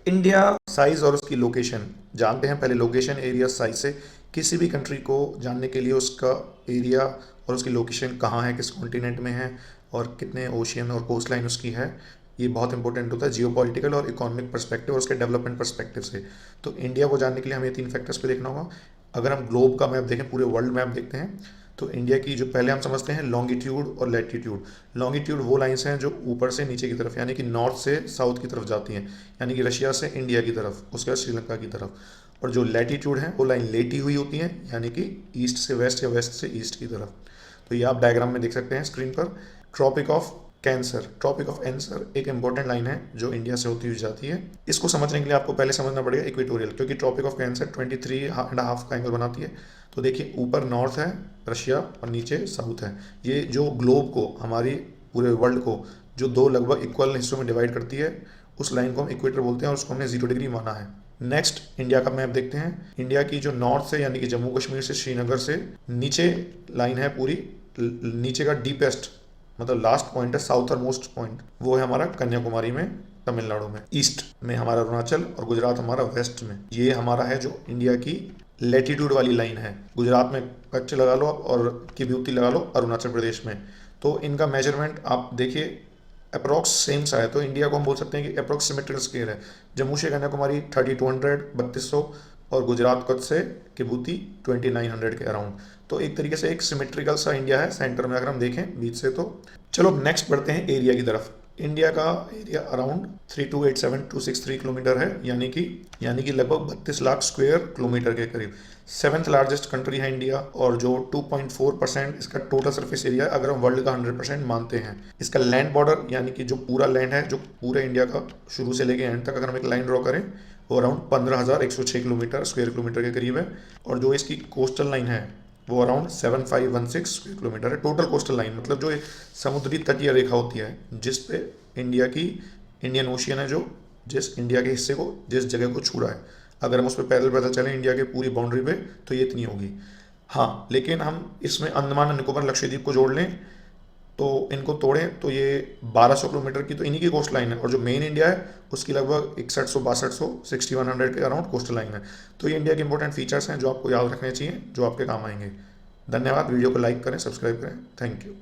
India size और उसकी location जानते हैं। पहले लोकेशन एरिया साइज से किसी भी कंट्री को जानने के लिए उसका एरिया और उसकी लोकेशन कहाँ है, किस कॉन्टिनेंट में है और कितने ओशियन और कोस्ट लाइन उसकी है, ये बहुत इंपॉर्टेंट होता है जियो पॉलिटिकल और इकोनॉमिक पर्सपेक्टिव और उसके डेवलपमेंट पर्सपेक्टिव से। तो इंडिया को जानने के लिए हमें ये तीन फैक्टर्स पे देखना होगा। अगर हम ग्लोब का मैप देखें, पूरे वर्ल्ड मैप देखते हैं, तो इंडिया की जो पहले हम समझते हैं लॉन्गिट्यूड और लैटिट्यूड। लॉन्गिट्यूड वो लाइंस हैं जो ऊपर से नीचे की तरफ यानी कि नॉर्थ से साउथ की तरफ जाती हैं, यानी कि रशिया से इंडिया की तरफ, उसके बाद श्रीलंका की तरफ। और जो लैटिट्यूड है वो लाइन लेटी हुई होती है, यानी कि ईस्ट से वेस्ट या वेस्ट से ईस्ट की तरफ। तो ये आप डायग्राम में देख सकते हैं स्क्रीन पर। Tropic of Cancer, Tropic of Cancer एक इंपॉर्टेंट लाइन है जो इंडिया से होती हुई जाती है। इसको समझने के लिए आपको पहले समझना पड़ेगा इक्वेटोरियल, क्योंकि ट्रॉपिक ऑफ कैंसर 23.5 का एंगल बनाती है। तो देखिए ऊपर नॉर्थ है रशिया और नीचे साउथ है। ये जो ग्लोब को, हमारी पूरे वर्ल्ड को जो दो लगभग इक्वल हिस्सों में डिवाइड करती है, उस लाइन को हम इक्वेटर बोलते हैं और उसको हमने 0 डिग्री माना है। नेक्स्ट इंडिया का मैप देखते हैं। इंडिया की जो नॉर्थ से यानी कि जम्मू कश्मीर से श्रीनगर से नीचे लाइन है पूरी, नीचे का डीपेस्ट मतलब लास्ट पॉइंट है, साउथर मोस्ट पॉइंट, वो है हमारा कन्याकुमारी में, तमिलनाडु में। ईस्ट में हमारा अरुणाचल और गुजरात हमारा वेस्ट में। ये हमारा है जो इंडिया की लेटीट्यूड वाली लाइन है। गुजरात में कच्छ लगा लो और किब्यूती लगा लो अरुणाचल प्रदेश में। तो इनका मेजरमेंट आप देखिए अप्रोक्स सेम सा है। तो इंडिया को हम बोल सकते हैं कि अप्रोक्स सिमेट्रिकल स्केल है। जम्मू से कन्याकुमारी 3200 3200 और गुजरात कच्छ से किबूती 2900 के अराउंड। तो एक तरीके से एक सिमेट्रिकल सा इंडिया है सेंटर में अगर हम देखें बीच से। तो चलो नेक्स्ट बढ़ते हैं एरिया की तरफ। इंडिया का एरिया अराउंड 3287263 किलोमीटर है, यानी कि लगभग 32 लाख स्क्वायर किलोमीटर के करीब। सेवन्थ लार्जेस्ट कंट्री है इंडिया और जो 2.4% इसका टोटल सरफेस एरिया है, अगर हम वर्ल्ड का 100% मानते हैं। इसका लैंड बॉर्डर यानी कि जो पूरा लैंड है, जो पूरे इंडिया का शुरू से लेके एंड तक अगर हम एक लाइन ड्रॉ करें, वो अराउंड 15,106 किलोमीटर स्क्वायर किलोमीटर के करीब है। और जो इसकी कोस्टल लाइन है वो अराउंड 7516 स्क्वायर किलोमीटर है। टोटल कोस्टल लाइन मतलब जो एक समुद्री तटीय रेखा होती है जिस पे इंडिया की इंडियन ओशियन है, जो जिस इंडिया के हिस्से को, जिस जगह को छू रहा है, अगर हम उस पर पैदल पैदल चलें इंडिया के पूरी बाउंड्री पे, तो ये इतनी होगी। हाँ, लेकिन हम इसमें अंडमान निकोबार लक्षद्वीप को जोड़ लें तो इनको तोड़ें तो ये 1200 किलोमीटर की तो इन्हीं की कोस्ट लाइन है। और जो मेन इंडिया है उसकी लगभग 6100 6100 के अराउंड कोस्टल लाइन है। तो ये इंडिया के इंपॉर्टेंट फीचर्स हैं जो आपको याद रखने चाहिए, जो आपके काम आएंगे। धन्यवाद। वीडियो को लाइक करें, सब्सक्राइब करें। Thank you.